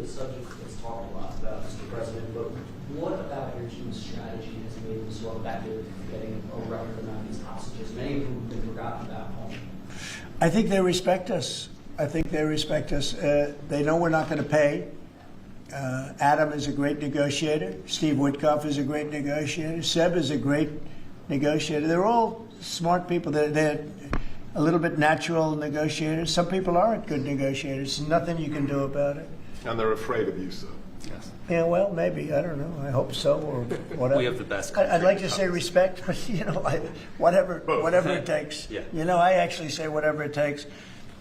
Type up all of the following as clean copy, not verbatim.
a subject that's talked a lot about, Mr. President, but what about your team's strategy has made them so effective getting a record amount of these hostages, many of whom have been forgotten about home? I think they respect us. I think they respect us. They know we're not going to pay. Adam is a great negotiator. Steve Witkoff is a great negotiator. Seb is a great negotiator. They're all smart people. They're a little bit natural negotiators. Some people aren't good negotiators. There's nothing you can do about it. And they're afraid of you, sir. Yes. Yeah, well, maybe. I don't know. I hope so, or whatever. We have the best. I'd like to say respect, but whatever it takes. Yeah. I actually say whatever it takes.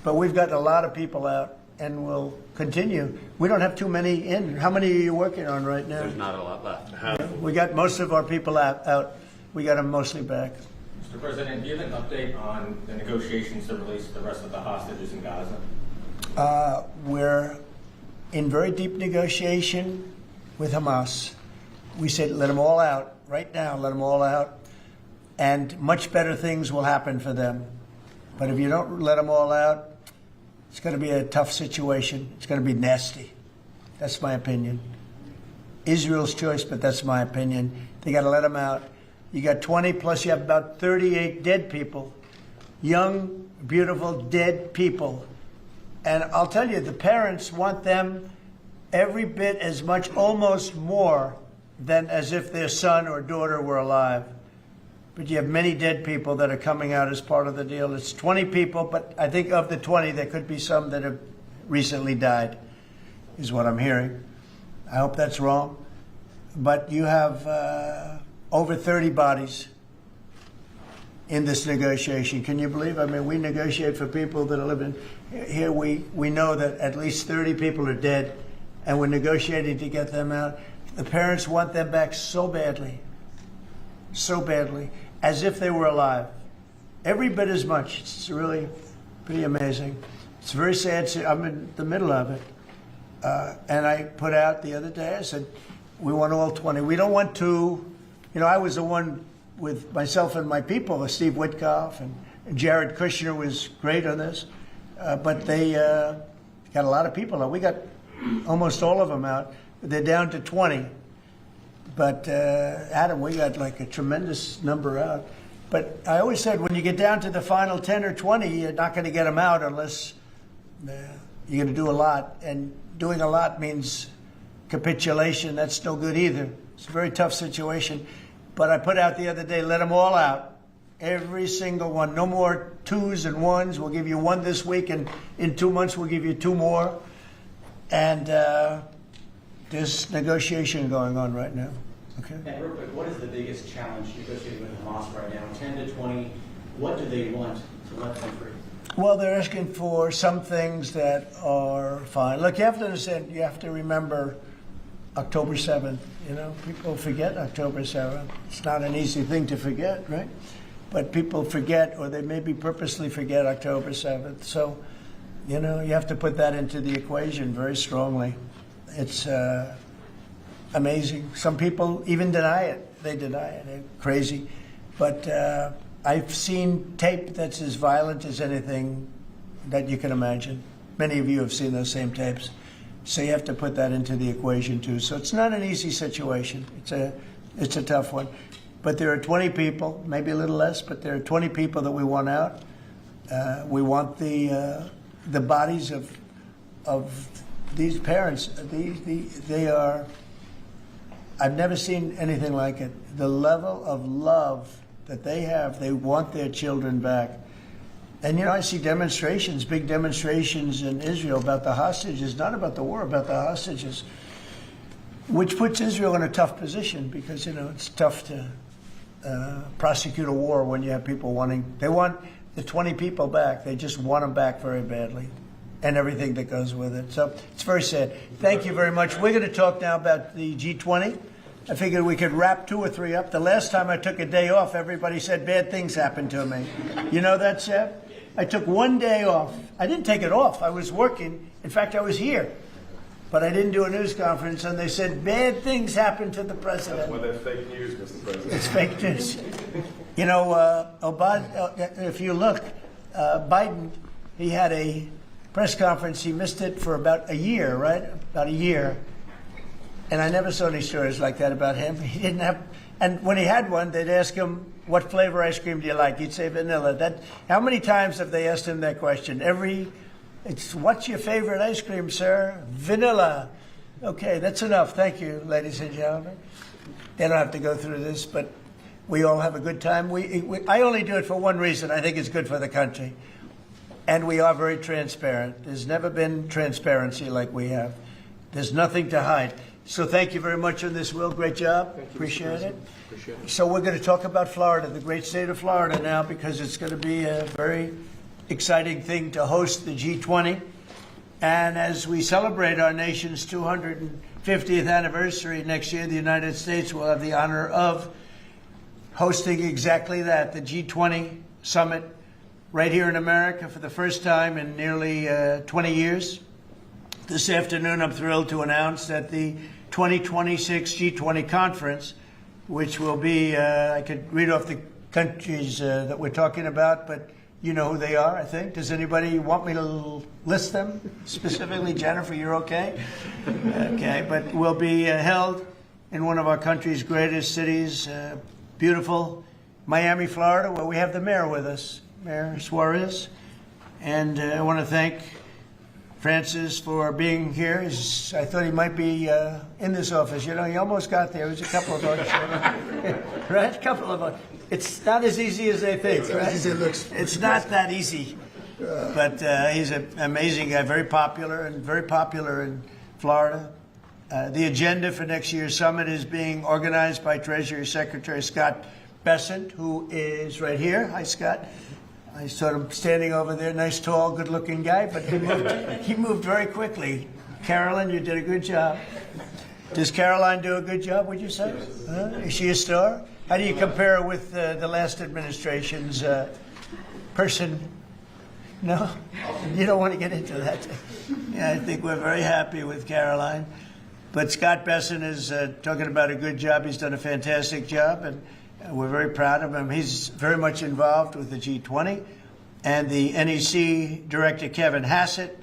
But we've got a lot of people out, and we'll continue. We don't have too many in. How many are you working on right now? There's not a lot left. We got most of our people out. We got them mostly back. Mr. President, do you have an update on the negotiations to release the rest of the hostages in Gaza? We're in very deep negotiation with Hamas. We said let them all out right now, let them all out, and much better things will happen for them. But if you don't let them all out, it's going to be a tough situation. It's going to be nasty. That's my opinion. Israel's choice, but that's my opinion. They got to let them out. You got 20 plus you have about 38 dead people, young, beautiful, dead people. And I'll tell you, the parents want them every bit as much, almost more, than as if their son or daughter were alive. But you have many dead people that are coming out as part of the deal. It's 20 people, but I think of the 20, there could be some that have recently died, is what I'm hearing. I hope that's wrong. But you have over 30 bodies in this negotiation. Can you believe? I mean, we negotiate for people that are living here. We know that at least 30 people are dead, and we're negotiating to get them out. The parents want them back so badly, as if they were alive. Every bit as much. It's really pretty amazing. It's very sad. I'm in the middle of it. And I put out the other day, I said, we want all 20. We don't want to, I was the one with myself and my people, Steve Witkoff and Jared Kushner was great on this. But they got a lot of people out. We got almost all of them out. They're down to 20. But Adam, we got like a tremendous number out. But I always said when you get down to the final 10 or 20, you're not going to get them out unless you're going to do a lot. And doing a lot means capitulation. That's no good either. It's a very tough situation. But I put out the other day, let them all out. Every single one. No more twos and ones. We'll give you one this week, and in 2 months we'll give you 2 more. And there's negotiation going on right now. Okay. And real quick, what is the biggest challenge negotiating with Hamas right now? 10 to 20, what do they want to let them free? Well, they're asking for some things that are fine. Look, you have to understand, you have to remember October 7th. People forget October 7th. It's not an easy thing to forget, right? But people forget, or they maybe purposely forget October 7th. So, you have to put that into the equation very strongly. It's amazing. Some people even deny it. They deny it. They're crazy. But I've seen tape that's as violent as anything that you can imagine. Many of you have seen those same tapes. So you have to put that into the equation too. So it's not an easy situation. It's a tough one. But there are 20 people, maybe a little less, but there are 20 people that we want out. We want the bodies of these parents. They are. I've never seen anything like it. The level of love that they have. They want their children back. And, I see demonstrations, big demonstrations in Israel about the hostages, not about the war, about the hostages, which puts Israel in a tough position because, it's tough to prosecute a war when you have people they want the 20 people back. They just want them back very badly and everything that goes with it. So it's very sad. Thank you very much. We're going to talk now about the G20. I figured we could wrap 2 or 3 up. The last time I took a day off, everybody said bad things happened to me. You know that, Seb? I took 1 day off. I didn't take it off. I was working. In fact, I was here. But I didn't do a news conference, and they said bad things happened to the president. That's why they're fake news, Mr. President. It's fake news. Obama, if you look, Biden, he had a press conference. He missed it for about a year, right? About a year. And I never saw any stories like that about him. He didn't have, and when he had one, they'd ask him, what flavor ice cream do you like? He'd say vanilla. How many times have they asked him that question? What's your favorite ice cream, sir? Vanilla. Okay, that's enough. Thank you, ladies and gentlemen. They don't have to go through this, but we all have a good time. I only do it for one reason. I think it's good for the country. And we are very transparent. There's never been transparency like we have. There's nothing to hide. So thank you very much on this, Will. Great job. Appreciate it. So we're going to talk about Florida, the great state of Florida now, because it's going to be a very exciting thing to host the G20. And as we celebrate our nation's 250th anniversary next year, the United States will have the honor of hosting exactly that, the G20 summit right here in America for the first time in nearly 20 years. This afternoon, I'm thrilled to announce that the 2026 G20 conference, which will be, I could read off the countries that we're talking about, but you know who they are, I think. Does anybody want me to list them specifically? Jennifer, you're okay? Okay, but will be held in one of our country's greatest cities, beautiful Miami, Florida, where we have the mayor with us, Mayor Suarez. And I want to thank Francis for being here. I thought he might be in this office. You know, he almost got there. It was a couple of votes. Right? A couple of votes. It's not as easy as they think, right? It's not that easy. But he's an amazing guy, very popular in Florida. The agenda for next year's summit is being organized by Treasury Secretary Scott Bessent, who is right here. Hi, Scott. I saw him standing over there, nice, tall, good-looking guy, but he moved very quickly. Carolyn, you did a good job. Does Caroline do a good job, would you say? Is she a star? How do you compare her with the last administration's person? No? You don't want to get into that. Yeah, I think we're very happy with Caroline. But Scott Bessent is talking about a good job. He's done a fantastic job, and we're very proud of him. He's very much involved with the G20. And the NEC director, Kevin Hassett,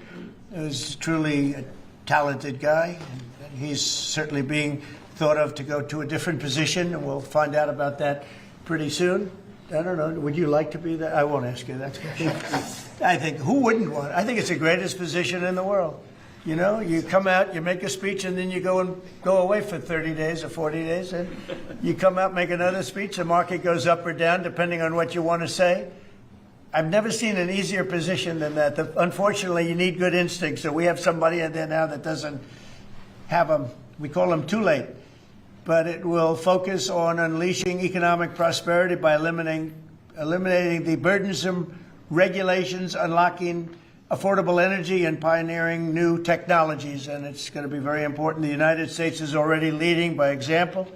is truly a talented guy. And he's certainly being thought of to go to a different position, and we'll find out about that pretty soon. I don't know. Would you like to be that? I won't ask you that question. I think, who wouldn't want it? I think it's the greatest position in the world. You know, you come out, you make a speech, and then you go away for 30 days or 40 days, and you come out, make another speech. The market goes up or down depending on what you want to say. I've never seen an easier position than that. Unfortunately, you need good instincts. So we have somebody in there now that doesn't have them. We call them too late. But it will focus on unleashing economic prosperity by eliminating the burdensome regulations, unlocking affordable energy, and pioneering new technologies. And it's going to be very important. The United States is already leading by example,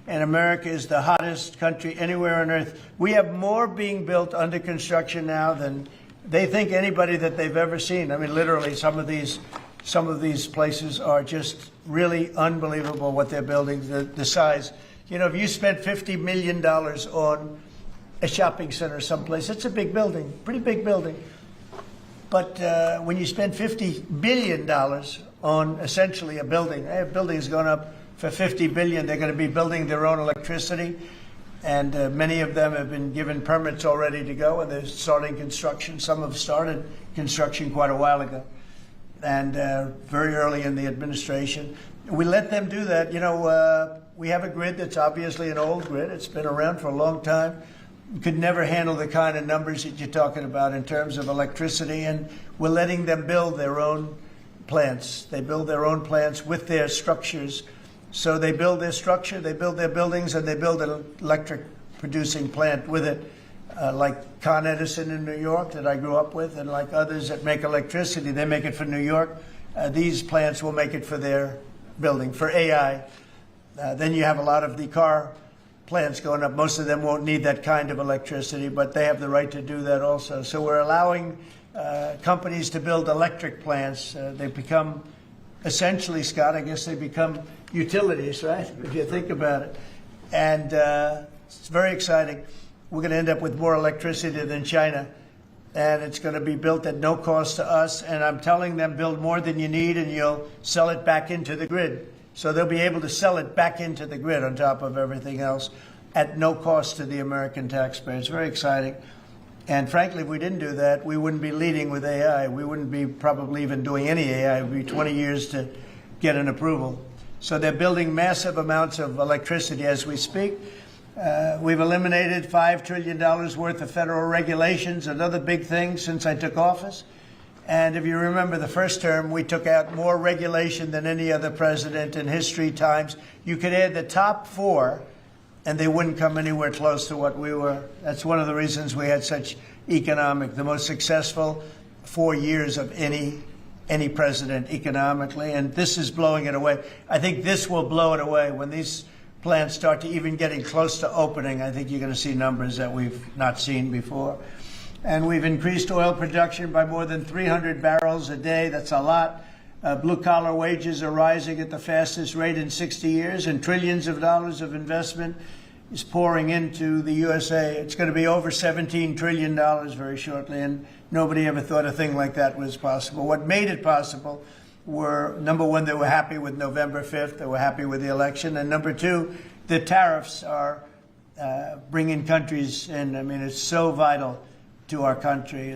and America is the hottest country anywhere on earth. We have more being built under construction now than they think anybody that they've ever seen. I mean, literally, some of these places are just really unbelievable what they're building, the size. You know, if you spent $50 million on a shopping center someplace, it's a big building, pretty big building. But when you spend $50 billion on essentially a building, they have buildings going up for $50 billion. They're going to be building their own electricity, and many of them have been given permits already to go, and they're starting construction. Some have started construction quite a while ago, and very early in the administration. We let them do that. You know, we have a grid that's obviously an old grid. It's been around for a long time. You could never handle the kind of numbers that you're talking about in terms of electricity, and we're letting them build their own plants. They build their own plants with their structures. So they build their structure, they build their buildings, and they build an electric producing plant with it, like Con Edison in New York that I grew up with, and like others that make electricity. They make it for New York. These plants will make it for their building, for AI. Then you have a lot of the car plants going up. Most of them won't need that kind of electricity, but they have the right to do that also. So we're allowing companies to build electric plants. They become, essentially, Scott, I guess they become utilities, right? If you think about it. And it's very exciting. We're going to end up with more electricity than China. and it's going to be built at no cost to us. And I'm telling them, build more than you need, and you'll sell it back into the grid. So they'll be able to sell it back into the grid on top of everything else at no cost to the American taxpayer. It's very exciting. And frankly, if we didn't do that, we wouldn't be leading with AI. We wouldn't be probably even doing any AI. It would be 20 years to get an approval. So they're building massive amounts of electricity as we speak. We've eliminated $5 trillion worth of federal regulations, another big thing since I took office. And if you remember the first term, we took out more regulation than any other president in history times. You could add the top 4, and they wouldn't come anywhere close to what we were. That's one of the reasons we had such the most successful 4 years of any president economically, and this is blowing it away. I think this will blow it away. When these plants start to even getting close to opening, I think you're going to see numbers that we've not seen before. And we've increased oil production by more than 300 barrels a day. That's a lot. Blue-collar wages are rising at the fastest rate in 60 years, and trillions of dollars of investment is pouring into the USA. It's going to be over $17 trillion very shortly, and nobody ever thought a thing like that was possible. What made it possible were, number one, they were happy with November 5th. They were happy with the election. And number two, the tariffs are bringing countries in. I mean, it's so vital to our country.